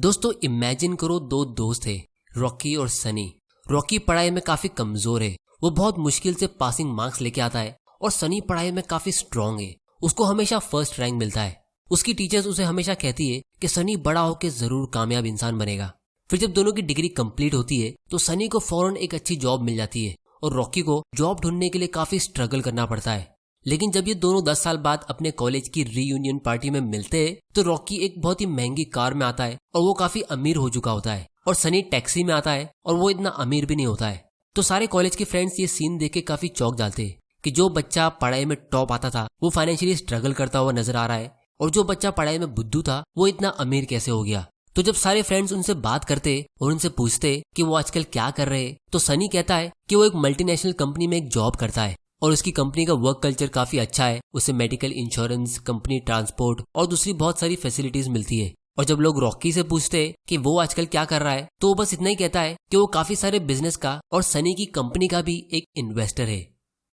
दोस्तों इमेजिन करो दो दोस्त थे, रॉकी और सनी। रॉकी पढ़ाई में काफी कमजोर है, वो बहुत मुश्किल से पासिंग मार्क्स लेके आता है और सनी पढ़ाई में काफी स्ट्रांग है, उसको हमेशा फर्स्ट रैंक मिलता है। उसकी टीचर्स उसे हमेशा कहती है कि सनी बड़ा होकर जरूर कामयाब इंसान बनेगा। फिर जब दोनों की डिग्री कंप्लीट होती है तो सनी को फौरन एक अच्छी जॉब मिल जाती है और रॉकी को जॉब ढूंढने के लिए काफी स्ट्रगल करना पड़ता है। लेकिन जब ये दोनों 10 साल बाद अपने कॉलेज की रीयूनियन पार्टी में मिलते हैं तो रॉकी एक बहुत ही महंगी कार में आता है और वो काफी अमीर हो चुका होता है और सनी टैक्सी में आता है और वो इतना अमीर भी नहीं होता है। तो सारे कॉलेज के फ्रेंड्स ये सीन देख के काफी चौंक जाते हैं कि जो बच्चा पढ़ाई में टॉप आता था वो फाइनेंशियली स्ट्रगल करता हुआ नजर आ रहा है और जो बच्चा पढ़ाई में बुद्धू था वो इतना अमीर कैसे हो गया। तो जब सारे फ्रेंड्स उनसे बात करते और उनसे पूछते कि वो आजकल क्या कर रहे हैं तो सनी कहता है कि वो एक मल्टीनेशनल कंपनी में एक जॉब करता है और उसकी कंपनी का वर्क कल्चर काफी अच्छा है, उसे मेडिकल इंश्योरेंस, कंपनी ट्रांसपोर्ट और दूसरी बहुत सारी फैसिलिटीज मिलती है। और जब लोग रॉकी से पूछते हैं कि वो आजकल क्या कर रहा है तो वो बस इतना ही कहता है कि वो काफी सारे बिजनेस का और सनी की कंपनी का भी एक इन्वेस्टर है।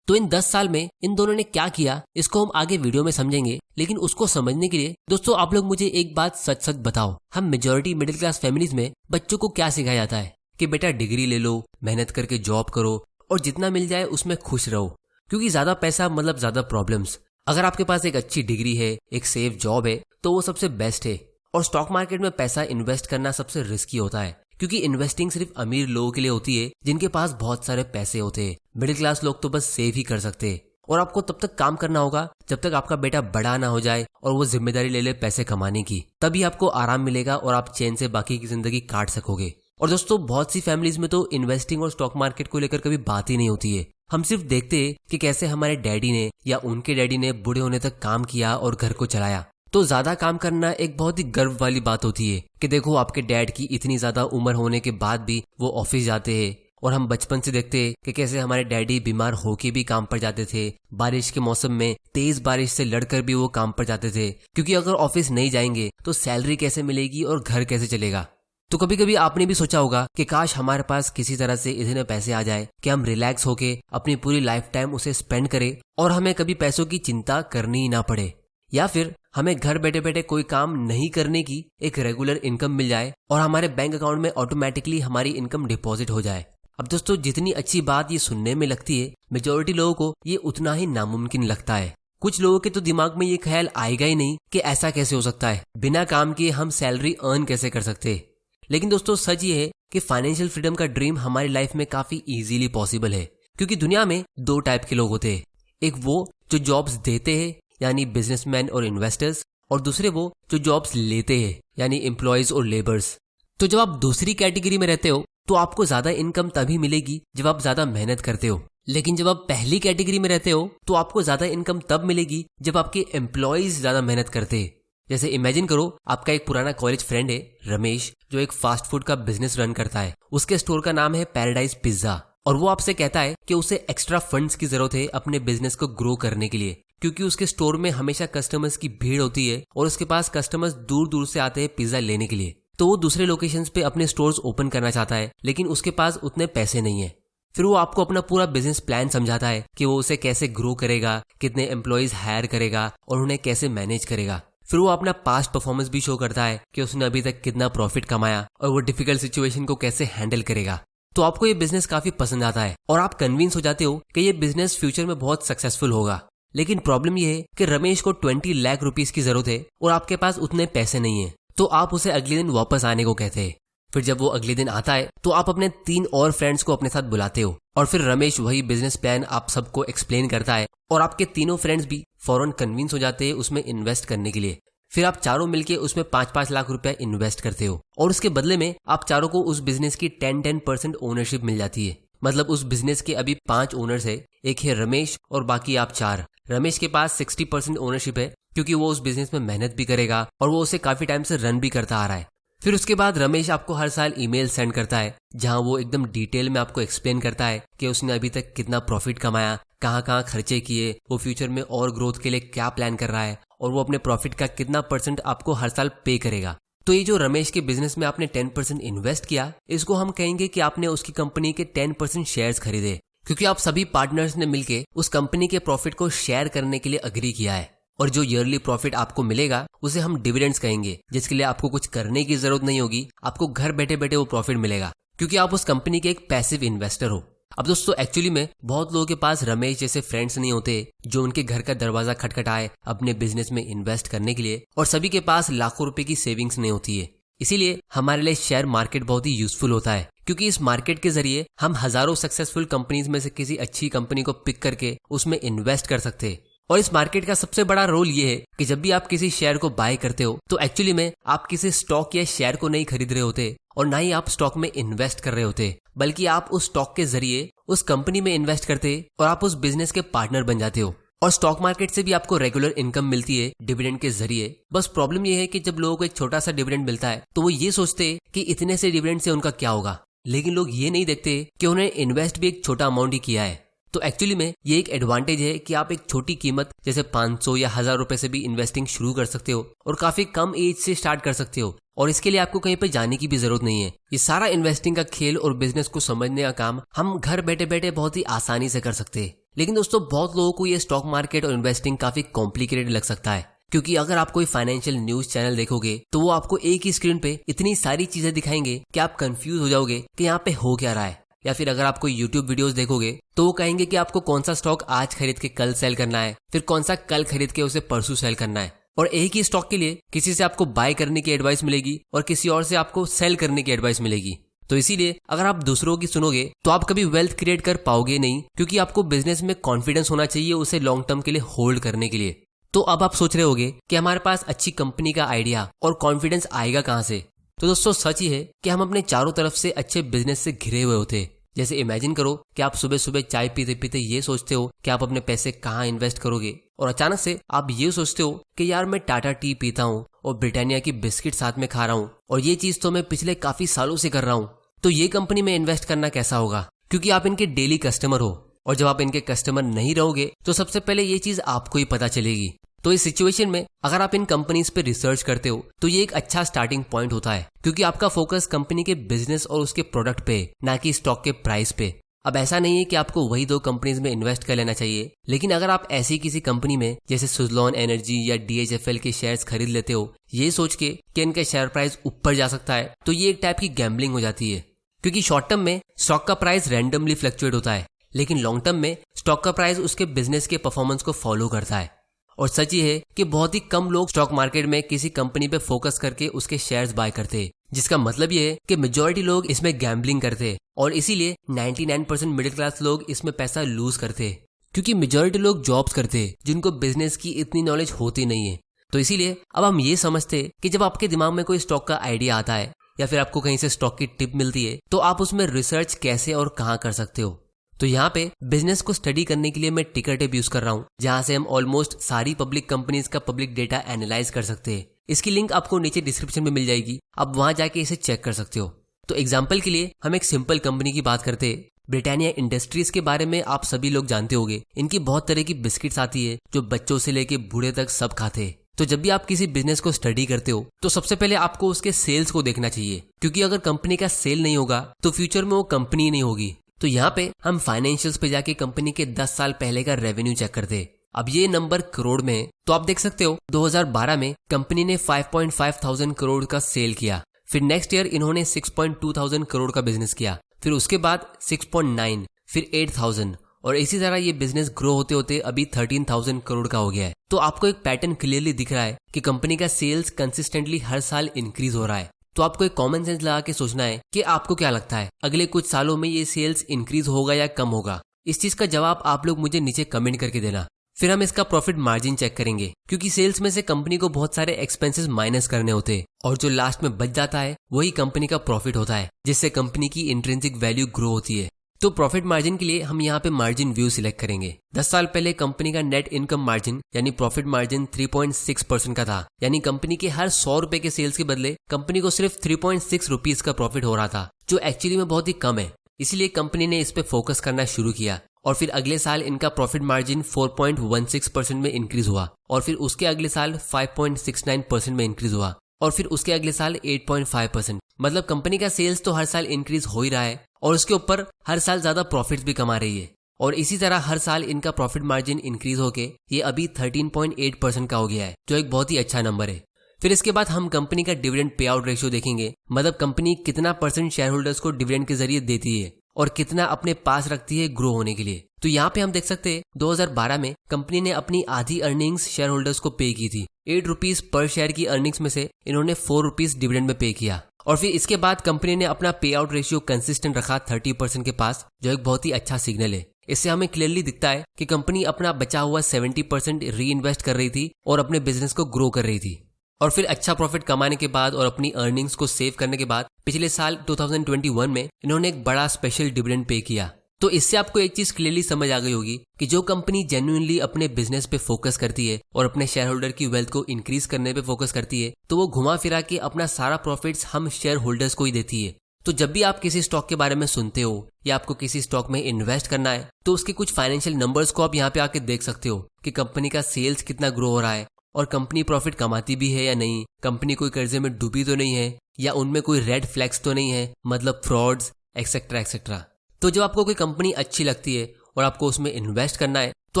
तो इन 10 साल में इन दोनों ने क्या किया इसको हम आगे वीडियो में समझेंगे, लेकिन उसको समझने के लिए दोस्तों आप लोग मुझे एक बात सच सच बताओ, हम मेजॉरिटी मिडिल क्लास फैमिलीज में बच्चों को क्या सिखाया जाता है कि बेटा डिग्री ले लो, मेहनत करके जॉब करो और जितना मिल जाए उसमें खुश रहो, क्योंकि ज्यादा पैसा मतलब ज्यादा प्रॉब्लम्स। अगर आपके पास एक अच्छी डिग्री है, एक सेफ जॉब है तो वो सबसे बेस्ट है। और स्टॉक मार्केट में पैसा इन्वेस्ट करना सबसे रिस्की होता है क्योंकि इन्वेस्टिंग सिर्फ अमीर लोगों के लिए होती है जिनके पास बहुत सारे पैसे होते हैं। मिडिल क्लास लोग तो बस सेव ही कर सकते हैं और आपको तब तक काम करना होगा जब तक आपका बेटा बड़ा ना हो जाए और वो जिम्मेदारी ले ले पैसे कमाने की, तभी आपको आराम मिलेगा और आप चैन से बाकी की जिंदगी काट सकोगे। और दोस्तों बहुत सी फैमिलीज में तो इन्वेस्टिंग और स्टॉक मार्केट को लेकर कभी बात ही नहीं होती है। हम सिर्फ देखते हैं कि कैसे हमारे डैडी ने या उनके डैडी ने बूढ़े होने तक काम किया और घर को चलाया। तो ज्यादा काम करना एक बहुत ही गर्व वाली बात होती है कि देखो आपके डैड की इतनी ज्यादा उम्र होने के बाद भी वो ऑफिस जाते हैं। और हम बचपन से देखते हैं कि कैसे हमारे डैडी बीमार होके भी काम पर जाते थे, बारिश के मौसम में तेज बारिश से लड़कर भी वो काम पर जाते थे, क्योंकि अगर ऑफिस नहीं जाएंगे तो सैलरी कैसे मिलेगी और घर कैसे चलेगा। तो कभी कभी आपने भी सोचा होगा कि काश हमारे पास किसी तरह से इतने पैसे आ जाए कि हम रिलैक्स होके अपनी पूरी लाइफ टाइम उसे स्पेंड करें और हमें कभी पैसों की चिंता करनी ही ना पड़े, या फिर हमें घर बैठे बैठे कोई काम नहीं करने की एक रेगुलर इनकम मिल जाए और हमारे बैंक अकाउंट में ऑटोमेटिकली हमारी इनकम डिपॉजिट हो जाए। अब दोस्तों जितनी अच्छी बात ये सुनने में लगती है, मेजॉरिटी लोगों को ये उतना ही नामुमकिन लगता है। कुछ लोगों के तो दिमाग में ये ख्याल आएगा ही नहीं कि ऐसा कैसे हो सकता है, बिना काम किए हम सैलरी अर्न कैसे कर सकते। लेकिन दोस्तों सच ये है कि फाइनेंशियल फ्रीडम का ड्रीम हमारी लाइफ में काफी इजीली पॉसिबल है, क्योंकि दुनिया में 2 टाइप के लोग होते हैं। एक वो जो जॉब्स देते हैं यानी बिजनेसमैन और इन्वेस्टर्स, और दूसरे वो जो जॉब्स लेते हैं यानी एम्प्लॉयज और लेबर्स। तो जब आप दूसरी कैटेगरी में रहते हो तो आपको ज्यादा इनकम तभी मिलेगी जब आप ज्यादा मेहनत करते हो, लेकिन जब आप पहली कैटेगरी में रहते हो तो आपको ज्यादा इनकम तब मिलेगी जब आपके एम्प्लॉयज ज्यादा मेहनत करते हैं। जैसे इमेजिन करो आपका एक पुराना कॉलेज फ्रेंड है रमेश, जो एक फास्ट फूड का बिजनेस रन करता है। उसके स्टोर का नाम है पैराडाइज पिज्जा और वो आपसे कहता है कि उसे एक्स्ट्रा फंड्स की जरूरत है अपने बिजनेस को ग्रो करने के लिए, क्योंकि उसके स्टोर में हमेशा कस्टमर्स की भीड़ होती है और उसके पास कस्टमर्स दूर दूर से आते हैं पिज्जा लेने के लिए। तो वो दूसरे लोकेशंस पे अपने स्टोर्स ओपन करना चाहता है, लेकिन उसके पास उतने पैसे नहीं है। फिर वो आपको अपना पूरा बिजनेस प्लान समझाता है कि वो उसे कैसे ग्रो करेगा, कितने एम्प्लॉयज हायर करेगा और उन्हें कैसे मैनेज करेगा। फिर वो अपना पास्ट परफॉर्मेंस भी शो करता है कि उसने अभी तक कितना प्रॉफिट कमाया और वो डिफिकल्ट सिचुएशन को कैसे हैंडल करेगा। तो आपको ये बिजनेस काफी पसंद आता है और आप कन्विंस हो जाते हो कि ये बिजनेस फ्यूचर में बहुत सक्सेसफुल होगा। लेकिन प्रॉब्लम ये है कि रमेश को 20 लाख रुपीस की जरूरत है और आपके पास उतने पैसे नहीं है, तो आप उसे अगले दिन वापस आने को कहते हैं। फिर जब वो अगले दिन आता है तो आप अपने 3 और फ्रेंड्स को अपने साथ बुलाते हो और फिर रमेश वही बिजनेस प्लान आप सबको एक्सप्लेन करता है और आपके तीनों फ्रेंड्स भी फौरन कन्विंस हो जाते हैं उसमें इन्वेस्ट करने के लिए। फिर आप चारों मिलके उसमें 5-5 लाख रुपया इन्वेस्ट करते हो और उसके बदले में आप चारों को उस बिजनेस की 10% ओनरशिप मिल जाती है। मतलब उस बिजनेस के अभी 5 ओनर्स है, एक है रमेश और बाकी आप 4। रमेश के पास 60% ओनरशिप है क्योंकि वो उस बिजनेस में मेहनत भी करेगा और वो उसे काफी टाइम से रन भी करता आ रहा है। फिर उसके बाद रमेश आपको हर साल ईमेल सेंड करता है जहां वो एकदम डिटेल में आपको एक्सप्लेन करता है कि उसने अभी तक कितना प्रॉफिट कमाया, कहाँ खर्चे किए, वो फ्यूचर में और ग्रोथ के लिए क्या प्लान कर रहा है और वो अपने प्रॉफिट का कितना % आपको हर साल पे करेगा। तो ये जो रमेश के बिजनेस में आपने 10% इन्वेस्ट किया, इसको हम कहेंगे कि आपने उसकी कंपनी के 10% शेयर्स खरीदे, क्योंकि आप सभी पार्टनर्स ने मिलकर उस कंपनी के प्रॉफिट को शेयर करने के लिए अग्री किया है। और जो ईयरली प्रॉफिट आपको मिलेगा उसे हम डिविडेंड्स कहेंगे, जिसके लिए आपको कुछ करने की जरूरत नहीं होगी, आपको घर बैठे बैठे वो प्रॉफिट मिलेगा क्योंकि आप उस कंपनी के एक पैसिव इन्वेस्टर हो। अब दोस्तों एक्चुअली में बहुत लोगों के पास रमेश जैसे फ्रेंड्स नहीं होते जो उनके घर का दरवाजा खटखटाए अपने बिजनेस में इन्वेस्ट करने के लिए, और सभी के पास लाखों रुपए की सेविंग्स नहीं होती है। इसीलिए हमारे लिए शेयर मार्केट बहुत ही यूजफुल होता है क्योंकि इस मार्केट के जरिए हम हजारों सक्सेसफुल कंपनीज में से किसी अच्छी कंपनी को पिक करके उसमें इन्वेस्ट कर सकते हैं। और इस मार्केट का सबसे बड़ा रोल ये है कि जब भी आप किसी शेयर को बाय करते हो तो एक्चुअली में आप किसी स्टॉक या शेयर को नहीं खरीद रहे होते और ना ही आप स्टॉक में इन्वेस्ट कर रहे होते, बल्कि आप उस स्टॉक के जरिए उस कंपनी में इन्वेस्ट करते और आप उस बिजनेस के पार्टनर बन जाते हो। और स्टॉक मार्केट से भी आपको रेगुलर इनकम मिलती है डिविडेंड के जरिए। बस प्रॉब्लम ये है कि जब लोगों को एक छोटा सा डिविडेंड मिलता है तो वो ये सोचते हैं कि इतने से डिविडेंड से उनका क्या होगा, लेकिन लोग ये नहीं देखते कि उन्हें इन्वेस्ट भी एक छोटा अमाउंट ही किया है। तो एक्चुअली में ये एक एडवांटेज है कि आप एक छोटी कीमत जैसे 500 या 1000 रुपए से भी इन्वेस्टिंग शुरू कर सकते हो और काफी कम एज से स्टार्ट कर सकते हो, और इसके लिए आपको कहीं पे जाने की भी जरूरत नहीं है। ये सारा इन्वेस्टिंग का खेल और बिजनेस को समझने का काम हम घर बैठे बैठे बहुत ही आसानी से कर सकते हैं। लेकिन दोस्तों बहुत लोगों को ये स्टॉक मार्केट और इन्वेस्टिंग काफी कॉम्प्लिकेटेड लग सकता है, क्योंकि अगर आप कोई फाइनेंशियल न्यूज चैनल देखोगे तो वो आपको एक ही स्क्रीन पे इतनी सारी चीजें दिखाएंगे कि आप कंफ्यूज हो जाओगे कि यहाँ पे हो क्या रहा है। या फिर अगर आप कोई यूट्यूब वीडियोस देखोगे तो वो कहेंगे कि आपको कौन सा स्टॉक आज खरीद के कल सेल करना है, फिर कौन सा कल खरीद के उसे परसों सेल करना है। और एक ही स्टॉक के लिए किसी से आपको बाय करने की एडवाइस मिलेगी और किसी और से आपको सेल करने की एडवाइस मिलेगी। तो इसीलिए अगर आप दूसरों की सुनोगे तो आप कभी वेल्थ क्रिएट कर पाओगे नहीं, क्योंकि आपको बिजनेस में कॉन्फिडेंस होना चाहिए उसे लॉन्ग टर्म के लिए होल्ड करने के लिए। तो अब आप सोच रहे होगे कि हमारे पास अच्छी कंपनी का आइडिया और कॉन्फिडेंस आएगा कहाँ से। तो दोस्तों सच ही है कि हम अपने चारों तरफ से अच्छे बिजनेस से घिरे हुए होते हैं। जैसे इमेजिन करो कि आप सुबह सुबह चाय पीते पीते ये सोचते हो कि आप अपने पैसे कहाँ इन्वेस्ट करोगे, और अचानक से आप ये सोचते हो कि यार मैं टाटा टी पीता हूँ और ब्रिटानिया की बिस्किट साथ में खा रहा हूँ और ये चीज तो मैं पिछले काफी सालों से कर रहा हूँ, तो ये कंपनी में इन्वेस्ट करना कैसा होगा, क्योंकि आप इनके डेली कस्टमर हो। और जब आप इनके कस्टमर नहीं रहोगे तो सबसे पहले ये चीज आपको ही पता चलेगी। तो इस सिचुएशन में अगर आप इन कंपनीज पे रिसर्च करते हो तो ये एक अच्छा स्टार्टिंग पॉइंट होता है, क्योंकि आपका फोकस कंपनी के बिजनेस और उसके प्रोडक्ट पे, ना कि स्टॉक के प्राइस पे। अब ऐसा नहीं है कि आपको वही 2 कंपनीज में इन्वेस्ट कर लेना चाहिए, लेकिन अगर आप ऐसी किसी कंपनी में जैसे सुज़लॉन एनर्जी या DHFL के शेयर्स खरीद लेते हो ये सोच के कि इनका शेयर प्राइस ऊपर जा सकता है, तो ये एक टाइप की गैम्बलिंग हो जाती है। क्योंकि शॉर्ट टर्म में स्टॉक का प्राइस रैंडमली फ्लक्चुएट होता है, लेकिन लॉन्ग टर्म में स्टॉक का प्राइस उसके बिजनेस के परफॉर्मेंस को फॉलो करता है। और सच ही है कि बहुत ही कम लोग स्टॉक मार्केट में किसी कंपनी पे फोकस करके उसके शेयर्स बाय करते हैं, जिसका मतलब ये है कि मेजॉरिटी लोग इसमें गैम्बलिंग करते हैं और इसीलिए 99% मिडिल क्लास लोग इसमें पैसा लूज करते हैं, क्योंकि मेजॉरिटी लोग जॉब्स करते हैं जिनको बिजनेस की इतनी नॉलेज होती नहीं है। तो इसीलिए अब हम ये समझते हैं कि जब आपके दिमाग में कोई स्टॉक का आइडिया आता है या फिर आपको कहीं से स्टॉक की टिप मिलती है तो आप उसमें रिसर्च कैसे और कहाँ कर सकते हो। तो यहाँ पे बिजनेस को स्टडी करने के लिए मैं टिकर टेप यूज कर रहा हूँ, जहाँ से हम ऑलमोस्ट सारी पब्लिक कंपनीज का पब्लिक डेटा एनालाइज कर सकते हैं। इसकी लिंक आपको नीचे डिस्क्रिप्शन में मिल जाएगी, आप वहां जाके इसे चेक कर सकते हो। तो एग्जाम्पल के लिए हम एक सिंपल कंपनी की बात करते हैं, ब्रिटानिया इंडस्ट्रीज के बारे में आप सभी लोग जानते होंगे। इनकी बहुत तरह की बिस्किट्स आती है जो बच्चों से लेके बूढ़े तक सब खाते हैं। तो जब भी आप किसी बिजनेस को स्टडी करते हो तो सबसे पहले आपको उसके सेल्स को देखना चाहिए, क्योंकि अगर कंपनी का सेल नहीं होगा तो फ्यूचर में वो कंपनी नहीं होगी। तो यहाँ पे हम फाइनेंशियल्स पे जाके कंपनी के 10 साल पहले का रेवेन्यू चेक करते हैं। अब ये नंबर करोड़ में है, तो आप देख सकते हो 2012 में कंपनी ने 5.5 थाउजेंड करोड़ का सेल किया। फिर नेक्स्ट ईयर इन्होंने 6.2 थाउजेंड करोड़ का बिजनेस किया, फिर उसके बाद 6.9, फिर 8,000, और इसी तरह ये बिजनेस ग्रो होते होते अभी 13,000 करोड़ का हो गया है। तो आपको एक पैटर्न क्लियरली दिख रहा है कि कंपनी का सेल्स कंसिस्टेंटली हर साल इंक्रीज हो रहा है। तो आपको एक कॉमन सेंस लगा के सोचना है कि आपको क्या लगता है अगले कुछ सालों में ये सेल्स इंक्रीज होगा या कम होगा। इस चीज का जवाब आप लोग मुझे नीचे कमेंट करके देना। फिर हम इसका प्रॉफिट मार्जिन चेक करेंगे, क्योंकि सेल्स में से कंपनी को बहुत सारे एक्सपेंसेस माइनस करने होते हैं और जो लास्ट में बच जाता है वही कंपनी का प्रॉफिट होता है, जिससे कंपनी की इंट्रिंसिक वैल्यू ग्रो होती है। तो प्रॉफिट मार्जिन के लिए हम यहाँ पे मार्जिन व्यू सिलेक्ट करेंगे। 10 साल पहले कंपनी का नेट इनकम मार्जिन यानी प्रॉफिट मार्जिन 3.6% का था, यानी कंपनी के हर 100 रुपए के सेल्स के बदले कंपनी को सिर्फ 3.6 रुपीज का प्रॉफिट हो रहा था, जो एक्चुअली में बहुत ही कम है। इसलिए कंपनी ने इस पे फोकस करना शुरू किया और फिर अगले साल इनका प्रॉफिट मार्जिन 4.16% में इंक्रीज हुआ, और फिर उसके अगले साल 5.69% में इंक्रीज हुआ, और फिर उसके अगले साल 8.5%। मतलब कंपनी का सेल्स तो हर साल इंक्रीज हो ही रहा है और उसके ऊपर हर साल ज्यादा प्रॉफिट्स भी कमा रही है। और इसी तरह हर साल इनका प्रॉफिट मार्जिन इंक्रीज होके ये अभी 13.8% का हो गया है, जो एक बहुत ही अच्छा नंबर है। फिर इसके बाद हम कंपनी का डिविडेंड पे आउट रेशियो देखेंगे, मतलब कंपनी कितना परसेंट शेयर होल्डर्स को डिविडेंड के जरिए देती है और कितना अपने पास रखती है ग्रो होने के लिए। तो यहाँ पे हम देख सकते हैं 2012 में कंपनी ने अपनी आधी अर्निंग्स शेयर होल्डर्स को पे की थी। 8 रुपीज पर शेयर की अर्निंग्स में से इन्होंने 4 रुपीज डिविडेंड में पे किया और फिर इसके बाद कंपनी ने अपना पे आउट रेशियो कंसिस्टेंट रखा 30% के पास, जो एक बहुत ही अच्छा सिग्नल है। इससे हमें क्लियरली दिखता है कि कंपनी अपना बचा हुआ 70% री इन्वेस्ट कर रही थी और अपने बिजनेस को ग्रो कर रही थी। और फिर अच्छा प्रॉफिट कमाने के बाद और अपनी अर्निंग्स को सेव करने के बाद पिछले साल 2021 में इन्होंने एक बड़ा स्पेशल डिविडेंड पे किया। तो इससे आपको एक चीज क्लियरली समझ आ गई होगी कि जो कंपनी जेन्युइनली अपने बिजनेस पे फोकस करती है और अपने शेयर होल्डर की वेल्थ को इंक्रीज करने पे फोकस करती है, तो वो घुमा फिरा के अपना सारा प्रॉफिट्स हम शेयर होल्डर्स को ही देती है। तो जब भी आप किसी स्टॉक के बारे में सुनते हो या आपको किसी स्टॉक में इन्वेस्ट करना है, तो उसके कुछ फाइनेंशियल नंबर्स को आप यहाँ पे आके देख सकते हो कि कंपनी का सेल्स कितना ग्रो हो रहा है और कंपनी प्रॉफिट कमाती भी है या नहीं, कंपनी कोई कर्जे में डूबी तो नहीं है, या उनमें कोई रेड फ्लैग्स तो नहीं है, मतलब फ्रॉड्स एक्सेट्रा एक्सेट्रा। तो जब आपको कोई कंपनी अच्छी लगती है और आपको उसमें इन्वेस्ट करना है, तो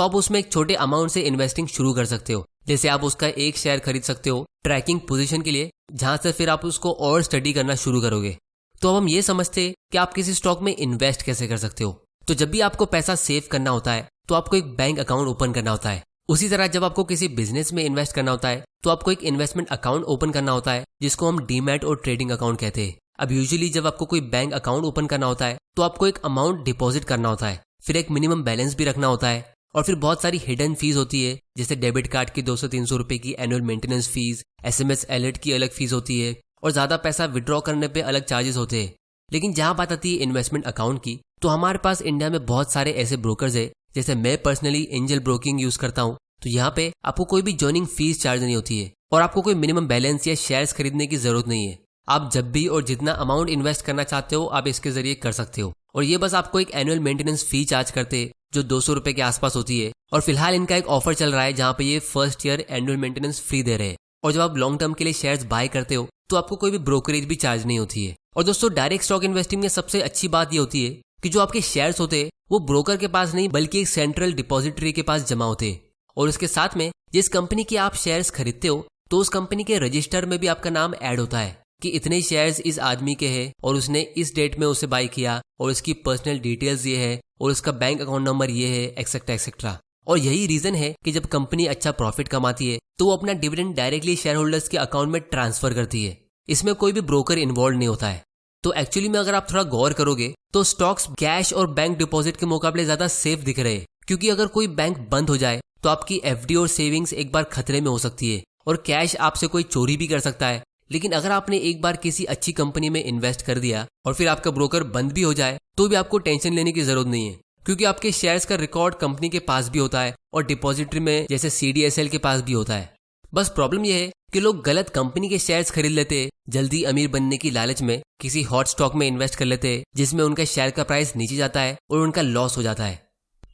आप उसमें एक छोटे अमाउंट से इन्वेस्टिंग शुरू कर सकते हो। जैसे आप उसका एक शेयर खरीद सकते हो ट्रैकिंग पोजीशन के लिए, जहां से फिर आप उसको और स्टडी करना शुरू करोगे। तो अब हम ये समझते हैं कि आप किसी स्टॉक में इन्वेस्ट कैसे कर सकते हो। तो जब भी आपको पैसा सेव करना होता है तो आपको एक बैंक अकाउंट ओपन करना होता है। उसी तरह जब आपको किसी बिजनेस में इन्वेस्ट करना होता है तो आपको एक इन्वेस्टमेंट अकाउंट ओपन करना होता है, जिसको हम डीमैट और ट्रेडिंग अकाउंट कहते हैं। अब यूजुअली जब आपको कोई बैंक अकाउंट ओपन करना होता है तो आपको एक अमाउंट डिपॉजिट करना होता है, फिर एक मिनिमम बैलेंस भी रखना होता है और फिर बहुत सारी हिडन फीस होती है, जैसे डेबिट कार्ड की 200-300 रुपए की annual maintenance fees, SMS alert की अलग फीस होती है और ज्यादा पैसा विड्रॉ करने पे अलग चार्जेस होते हैं। लेकिन जहां बात आती है इन्वेस्टमेंट अकाउंट की, तो हमारे पास इंडिया में बहुत सारे ऐसे ब्रोकर्स है, जैसे मैं पर्सनली एंजल ब्रोकिंग यूज करता हूँ। तो यहाँ पे आपको कोई भी जॉइनिंग फीस चार्ज नहीं होती है और आपको कोई मिनिमम बैलेंस या शेयर्स खरीदने की जरूरत नहीं है। आप जब भी और जितना अमाउंट इन्वेस्ट करना चाहते हो आप इसके जरिए कर सकते हो और ये बस आपको एक एनुअल मेंटेनेंस फी चार्ज करते हैं जो 200 रुपए के आसपास होती है। और फिलहाल इनका एक ऑफर चल रहा है जहाँ पे ये first year annual maintenance free दे रहे हैं और जब आप लॉन्ग टर्म के लिए शेयर्स बाय करते हो तो आपको कोई भी ब्रोकरेज भी चार्ज नहीं होती है। और दोस्तों, डायरेक्ट स्टॉक इन्वेस्टिंग में सबसे अच्छी बात ये होती है कि जो आपके शेयर्स होते हैं वो ब्रोकर के पास नहीं बल्कि एक सेंट्रल डिपॉजिटरी के पास जमा होते हैं। और उसके साथ में जिस कंपनी के आप शेयर्स खरीदते हो तो उस कंपनी के रजिस्टर में भी आपका नाम ऐड होता है कि इतने शेयर्स इस आदमी के हैं और उसने इस डेट में उसे बाय किया और उसकी पर्सनल डिटेल्स ये है और उसका बैंक अकाउंट नंबर ये है, एक्सेट्रा एक्सेट्रा। और यही रीजन है कि जब कंपनी अच्छा प्रॉफिट कमाती है तो वो अपना डिविडेंड डायरेक्टली शेयर होल्डर्स के अकाउंट में ट्रांसफर करती है। इसमें कोई भी ब्रोकर इन्वॉल्व नहीं होता है। तो एक्चुअली में अगर आप थोड़ा गौर करोगे तो स्टॉक्स कैश और बैंक डिपॉजिट के मुकाबले ज्यादा सेफ दिख रहे हैं, क्योंकि अगर कोई बैंक बंद हो जाए तो आपकी FD और सेविंग्स एक बार खतरे में हो सकती है और कैश आपसे कोई चोरी भी कर सकता है। लेकिन अगर आपने एक बार किसी अच्छी कंपनी में इन्वेस्ट कर दिया और फिर आपका ब्रोकर बंद भी हो जाए तो भी आपको टेंशन लेने की जरूरत नहीं है, क्योंकि आपके शेयर्स का रिकॉर्ड कंपनी के पास भी होता है और डिपॉजिटरी में जैसे CDSL के पास भी होता है। बस प्रॉब्लम यह है कि लोग गलत कंपनी के शेयर्स खरीद लेते हैं, जल्दी अमीर बनने की लालच में किसी हॉट स्टॉक में इन्वेस्ट कर लेते हैं जिसमें उनका शेयर का प्राइस नीचे जाता है और उनका लॉस हो जाता है।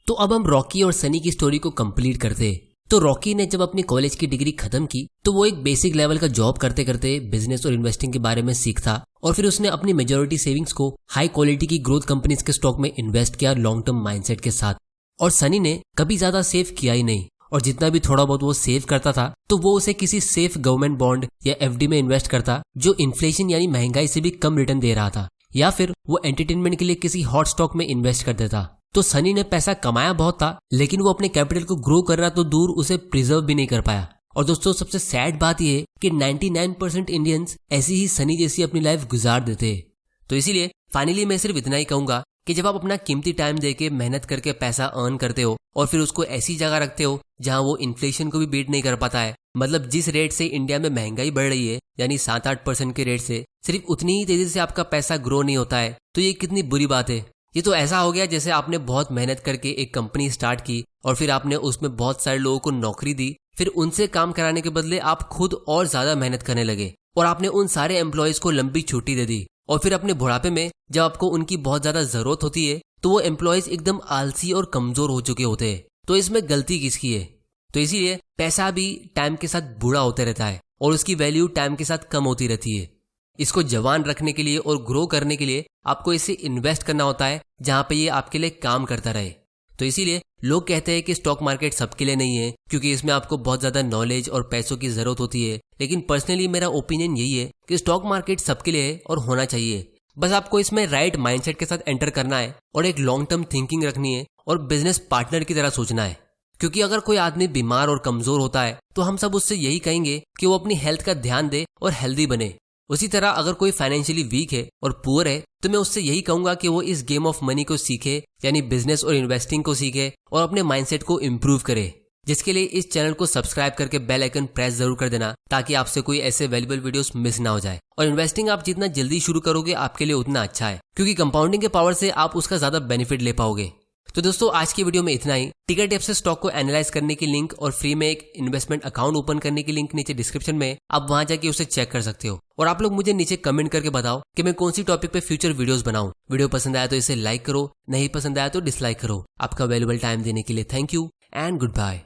तो अब हम रॉकी और सनी की स्टोरी को कंप्लीट करते हैं। तो रॉकी ने जब अपनी कॉलेज की डिग्री खत्म की तो वो एक बेसिक लेवल का जॉब करते करते बिजनेस और इन्वेस्टिंग के बारे में सीखता और फिर उसने अपनी मेजॉरिटी सेविंग्स को हाई क्वालिटी की ग्रोथ कंपनीज के स्टॉक में इन्वेस्ट किया लॉन्ग टर्म माइंडसेट के साथ। और सनी ने कभी ज्यादा सेव किया ही नहीं और जितना भी थोड़ा बहुत वो सेव करता था तो वो उसे किसी सेफ गवर्नमेंट बॉन्ड या FD में इन्वेस्ट करता जो इन्फ्लेशन यानी महंगाई से भी कम रिटर्न दे रहा था, या फिर वो एंटरटेनमेंट के लिए किसी हॉट स्टॉक में इन्वेस्ट कर देता। तो सनी ने पैसा कमाया बहुत था, लेकिन वो अपने कैपिटल को ग्रो कर रहा तो दूर उसे प्रिजर्व भी नहीं कर पाया। और दोस्तों, सबसे सैड बात यह है कि 99% इंडियंस ऐसी ही सनी जैसी अपनी लाइफ गुजार देते हैं। तो इसीलिए फाइनली मैं सिर्फ इतना ही कहूंगा कि जब आप अपना कीमती टाइम देके मेहनत करके पैसा अर्न करते हो और फिर उसको ऐसी जगह रखते हो जहां वो इन्फ्लेशन को भी बीट नहीं कर पाता है, मतलब जिस रेट से इंडिया में महंगाई बढ़ रही है यानी 7-8% के रेट से सिर्फ उतनी ही तेजी से आपका पैसा ग्रो नहीं होता है, तो ये कितनी बुरी बात है। ये तो ऐसा हो गया जैसे आपने बहुत मेहनत करके एक कंपनी स्टार्ट की और फिर आपने उसमें बहुत सारे लोगों को नौकरी दी, फिर उनसे काम कराने के बदले आप खुद और ज्यादा मेहनत करने लगे और आपने उन सारे एम्प्लॉयज को लंबी छुट्टी दे दी और फिर अपने बुढ़ापे में जब आपको उनकी बहुत ज्यादा जरूरत होती है तो वो एम्प्लॉयज एकदम आलसी और कमजोर हो चुके होते हैं। तो इसमें गलती किसकी है? तो इसीलिए पैसा भी टाइम के साथ बूढ़ा होते रहता है और उसकी वैल्यू टाइम के साथ कम होती रहती है। इसको जवान रखने के लिए और ग्रो करने के लिए आपको इसे इन्वेस्ट करना होता है जहां पे ये आपके लिए काम करता रहे। तो इसीलिए लोग कहते हैं कि स्टॉक मार्केट सबके लिए नहीं है, क्योंकि इसमें आपको बहुत ज्यादा नॉलेज और पैसों की जरूरत होती है। लेकिन पर्सनली मेरा ओपिनियन यही है कि स्टॉक मार्केट सबके लिए है और होना चाहिए। बस आपको इसमें राइट माइंडसेट के साथ एंटर करना है और एक लॉन्ग टर्म थिंकिंग रखनी है और बिजनेस पार्टनर की तरह सोचना है। क्योंकि अगर कोई आदमी बीमार और कमजोर होता है तो हम सब उससे यही कहेंगे कि वो अपनी हेल्थ का ध्यान दे और हेल्दी बने। उसी तरह अगर कोई फाइनेंशियली वीक है और पुअर है तो मैं उससे यही कहूंगा कि वो इस गेम ऑफ मनी को सीखे, यानी बिजनेस और इन्वेस्टिंग को सीखे और अपने माइंडसेट को इम्प्रूव करे। जिसके लिए इस चैनल को सब्सक्राइब करके बेल आइकन प्रेस जरूर कर देना, ताकि आपसे कोई ऐसे वैल्यूएबल वीडियोस मिस ना हो जाए। और इन्वेस्टिंग आप जितना जल्दी शुरू करोगे आपके लिए उतना अच्छा है, क्योंकि कंपाउंडिंग के पावर से आप उसका ज्यादा बेनिफिट ले पाओगे। तो दोस्तों आज की वीडियो में इतना ही। टिकट ऐप से स्टॉक को एनालाइज करने की लिंक और फ्री में एक इन्वेस्टमेंट अकाउंट ओपन करने की लिंक नीचे डिस्क्रिप्शन में, आप वहां जाके उसे चेक कर सकते हो। और आप लोग मुझे नीचे कमेंट करके बताओ कि मैं कौन सी टॉपिक पे फ्यूचर वीडियोस बनाऊं। वीडियो पसंद आया तो इसे लाइक करो, नहीं पसंद आया तो डिसलाइक करो। आपका वैल्यूएबल टाइम देने के लिए thank you and good bye.